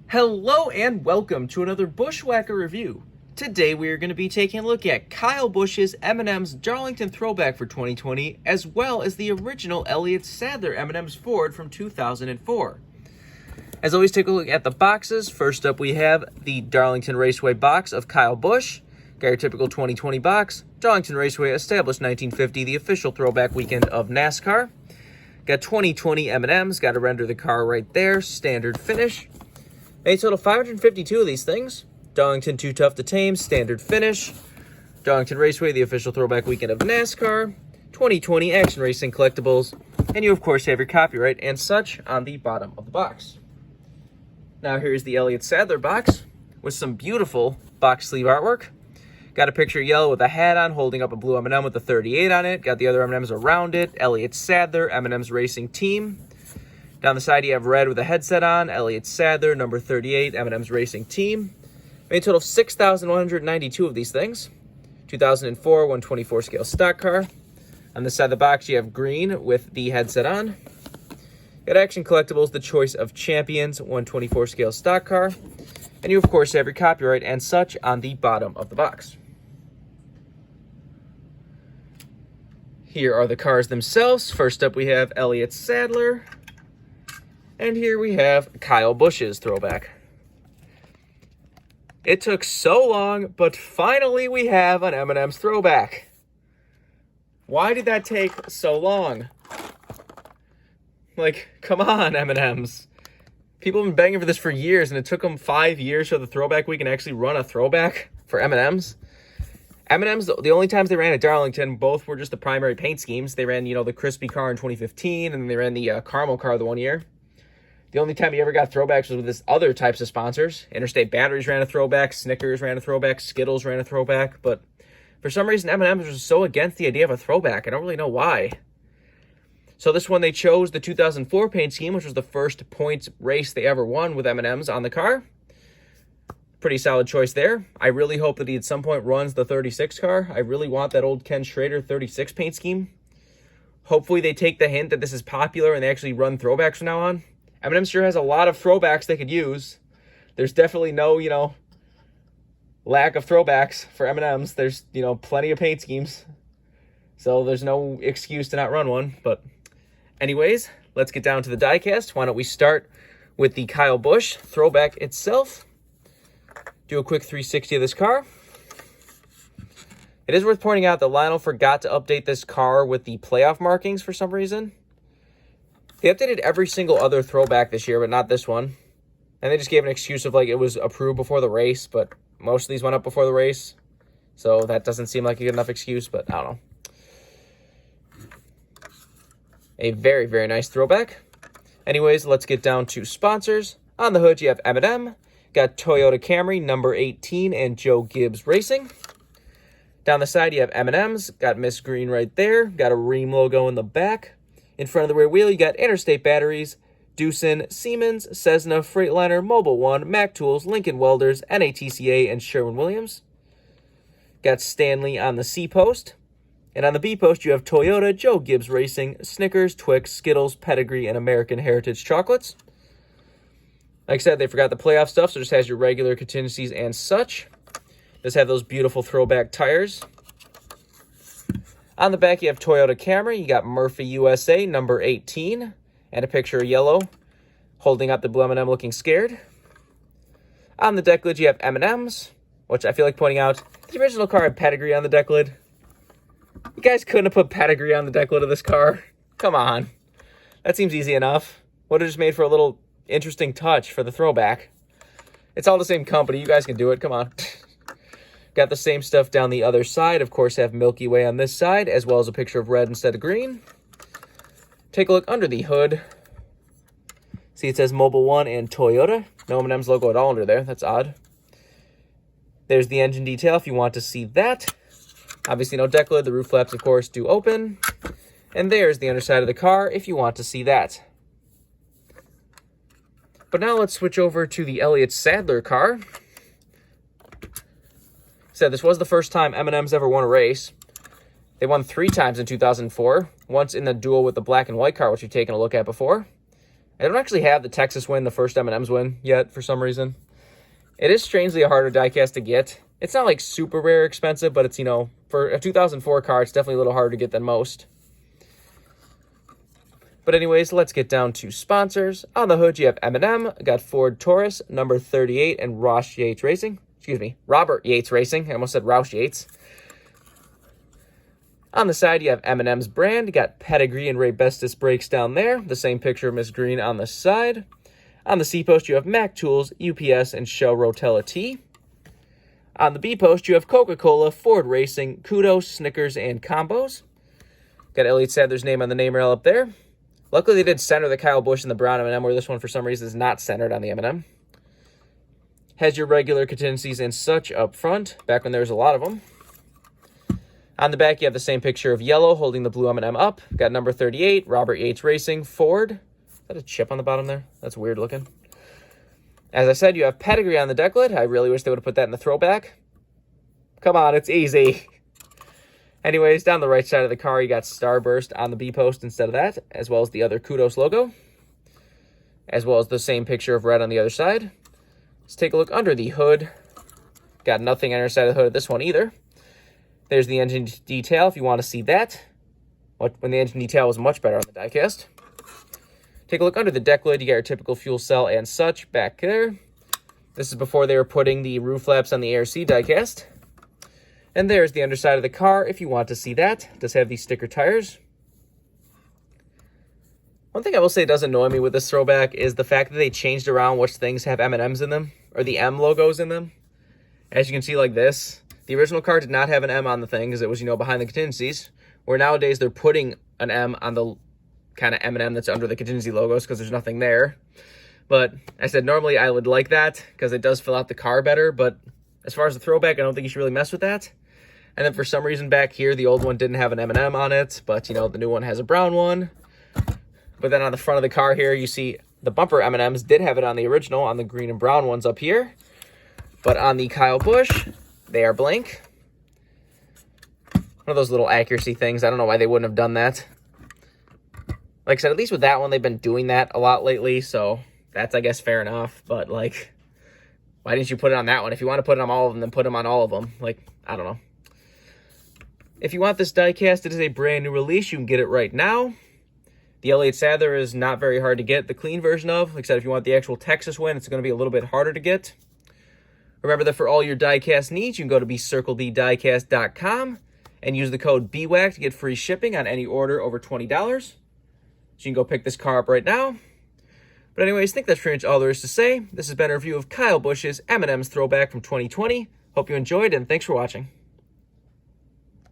Hello and welcome to another BWhack review. Today we are going to be taking a look at Kyle Busch's M&M's Darlington Throwback for 2020, as well as the original Elliot Sadler M&M's Ford from 2004. As always, take a look at the boxes. First up, we have the Darlington Raceway box of Kyle Busch. Got your typical 2020 box. Darlington Raceway, established 1950, the official throwback weekend of NASCAR. Got 2020 M&M's, got to render the car right there, standard finish. Made total 552 of these things. Darlington Too Tough to Tame, standard finish. Darlington Raceway, the official throwback weekend of NASCAR. 2020 Action Racing Collectibles. And you, of course, have your copyright and such on the bottom of the box. Now here's the Elliot Sadler box with some beautiful box sleeve artwork. Got a picture of yellow with a hat on, holding up a blue M&M with a 38 on it. Got the other M&Ms around it. Elliot Sadler, M&M's Racing Team. Down the side, you have red with a headset on. Elliot Sadler, number 38, M&M's Racing Team. Made a total of 6,192 of these things. 2004, 124 scale stock car. On the side of the box, you have green with the headset on. Got Action Collectibles, The Choice of Champions, 124 scale stock car. And you, of course, have your copyright and such on the bottom of the box. Here are the cars themselves. First up, we have Elliot Sadler. And here we have Kyle Busch's throwback. It took so long, but finally we have an M&M's throwback. Why did that take so long? Like, come on, M&M's. People have been begging for this for years, and it took them 5 years for the throwback we can actually run a throwback for M&M's. M&M's, the only times they ran at Darlington, both were just the primary paint schemes. They ran, the crispy car in 2015, and then they ran the caramel car the one year. The only time you ever got throwbacks was with this other types of sponsors. Interstate Batteries ran a throwback, Snickers ran a throwback, Skittles ran a throwback, but for some reason M&M's was so against the idea of a throwback. I don't really know why. So this one, they chose the 2004 paint scheme, which was the first points race they ever won with M&M's on the car. Pretty solid choice there. I really hope that he at some point runs the 36 car. I really want that old Ken Schrader 36 paint scheme. Hopefully they take the hint that this is popular and they actually run throwbacks from now on. M&M's sure has a lot of throwbacks they could use. There's definitely no, lack of throwbacks for M&M's. There's, plenty of paint schemes. So there's no excuse to not run one. But anyways, let's get down to the diecast. Why don't we start with the Kyle Busch throwback itself. Do a quick 360 of this car. It is worth pointing out that Lionel forgot to update this car with the playoff markings for some reason. They updated every single other throwback this year, but not this one. And they just gave an excuse of, it was approved before the race, but most of these went up before the race. So that doesn't seem like a good enough excuse, but I don't know. A very, very nice throwback. Anyways, let's get down to sponsors. On the hood, you have M&M. Got Toyota Camry, number 18, and Joe Gibbs Racing. Down the side, you have M&M's. Got Miss Green right there. Got a Ream logo in the back. In front of the rear wheel, you got Interstate Batteries, Doosan, Siemens, Cessna, Freightliner, Mobile One, Mac Tools, Lincoln Welders, NATCA, and Sherwin-Williams. Got Stanley on the C post. And on the B post, you have Toyota, Joe Gibbs Racing, Snickers, Twix, Skittles, Pedigree, and American Heritage Chocolates. Like I said, they forgot the playoff stuff, so it just has your regular contingencies and such. Does have those beautiful throwback tires. On the back, you have Toyota Camry. You got Murphy USA, number 18, and a picture of yellow holding up the blue M&M looking scared. On the deck lid, you have M&M's, which I feel like pointing out, the original car had Pedigree on the deck lid. You guys couldn't have put Pedigree on the deck lid of this car. Come on. That seems easy enough. Would have just made for a little interesting touch for the throwback. It's all the same company. You guys can do it. Come on. Got the same stuff down the other side. Of course, have Milky Way on this side, as well as a picture of red instead of green. Take a look under the hood. See, it says Mobile One and Toyota. No M&M's logo at all under there. That's odd. There's the engine detail if you want to see that. Obviously, no deck lid. The roof flaps, of course, do open. And there's the underside of the car if you want to see that. But now let's switch over to the Elliot Sadler car. Said this was the first time M&M's ever won a race. They won 3 times in 2004. Once in the duel with the black and white car, which we've taken a look at before. I don't actually have the Texas win, the first M&Ms win yet for some reason. It is strangely a harder diecast to get. It's not like super rare expensive, but it's, you know, for a 2004 car, it's definitely a little harder to get than most. But anyways, let's get down to sponsors. On the hood, you have M&M, got Ford Taurus, number 38, and Robert Yates Racing. I almost said Roush Yates. On the side, you have M&M's brand. You got Pedigree and Ray Bestis brakes down there. The same picture of Miss Green on the side. On the C post, you have Mac Tools, UPS, and Shell Rotella T. On the B post, you have Coca-Cola, Ford Racing, Kudos, Snickers, and Combos. Got Elliot Sadler's name on the name rail up there. Luckily, they did center the Kyle Busch and the brown M&M, where this one, for some reason, is not centered on the M&M. Has your regular contingencies and such up front, back when there was a lot of them. On the back, you have the same picture of yellow holding the blue M&M up. Got number 38, Robert Yates Racing, Ford. Is that a chip on the bottom there? That's weird looking. As I said, you have Pedigree on the deck lid. I really wish they would have put that in the throwback. Come on, it's easy. Anyways, down the right side of the car, you got Starburst on the B post instead of that, as well as the other Kudos logo, as well as the same picture of red on the other side. Let's take a look under the hood. Got nothing on the side of the hood of this one either. There's the engine detail if you want to see that, when the engine detail was much better on the diecast. Take a look under the deck lid. You got your typical fuel cell and such back there. This is before they were putting the roof flaps on the ARC diecast. And there's the underside of the car if you want to see that. It does have these sticker tires. One thing I will say does annoy me with this throwback is the fact that they changed around which things have M&Ms in them, or the M logos in them. As you can see like this, the original car did not have an M on the thing because it was, you know, behind the contingencies, where nowadays they're putting an M on the kind of M&M that's under the contingency logos because there's nothing there. But I said normally I would like that because it does fill out the car better, but as far as the throwback, I don't think you should really mess with that. And then for some reason back here, the old one didn't have an M&M on it, but, you know, the new one has a brown one. But then on the front of the car here, you see the bumper M&Ms did have it on the original, on the green and brown ones up here. But on the Kyle Busch, they are blank. One of those little accuracy things. I don't know why they wouldn't have done that. Like I said, at least with that one, they've been doing that a lot lately, so that's, I guess, fair enough. But, like, why didn't you put it on that one? If you want to put it on all of them, then put them on all of them. Like, I don't know. If you want this diecast, it is a brand new release. You can get it right now. The Elliot Sadler is not very hard to get the clean version of. Like I said, if you want the actual Texas win, it's going to be a little bit harder to get. Remember that for all your diecast needs, you can go to BCircleBdiecast.com and use the code BWhack to get free shipping on any order over $20. So you can go pick this car up right now. But anyways, I think that's pretty much all there is to say. This has been a review of Kyle Busch's M&M's Throwback from 2020. Hope you enjoyed, and thanks for watching.